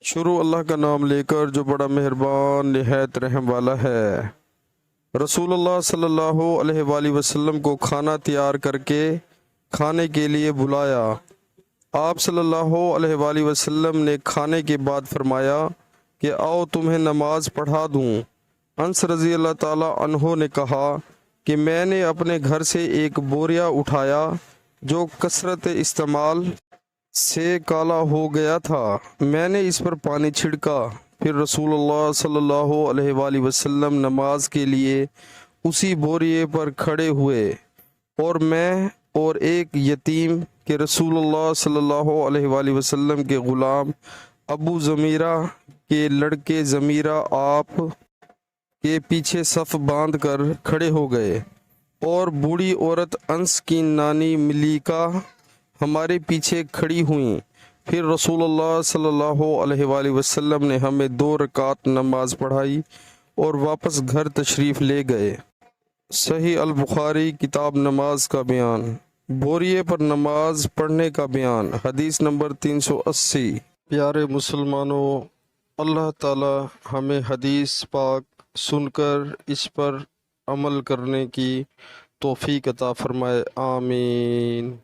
شروع اللہ کا نام لے کر جو بڑا مہربان نہایت رحم والا ہے۔ رسول اللہ صلی اللہ علیہ وآلہ وسلم کو کھانا تیار کر کے کھانے کے لیے بلایا۔ آپ صلی اللہ علیہ وآلہ وسلم نے کھانے کے بعد فرمایا کہ آؤ تمہیں نماز پڑھا دوں۔ انس رضی اللہ تعالی عنہ نے کہا کہ میں نے اپنے گھر سے ایک بوریا اٹھایا جو کثرت استعمال سے کالا ہو گیا تھا۔ میں نے اس پر پانی چھڑکا، پھر رسول اللہ صلی اللہ علیہ وآلہ وسلم نماز کے لیے اسی بوریے پر کھڑے ہوئے، اور میں اور ایک یتیم کہ رسول اللہ صلی اللہ علیہ وآلہ وسلم کے غلام ابو ضمیرہ کے لڑکے ضمیرہ آپ کے پیچھے صف باندھ کر کھڑے ہو گئے، اور بوڑھی عورت انس کی نانی ملیکہ ہمارے پیچھے کھڑی ہوئیں۔ پھر رسول اللہ صلی اللہ علیہ وآلہ وسلم نے ہمیں 2 رکعت نماز پڑھائی اور واپس گھر تشریف لے گئے۔ صحیح البخاری کتاب نماز کا بیان، بوریے پر نماز پڑھنے کا بیان، حدیث نمبر 380۔ پیارے مسلمانوں، اللہ تعالی ہمیں حدیث پاک سن کر اس پر عمل کرنے کی توفیق عطا فرمائے، آمین۔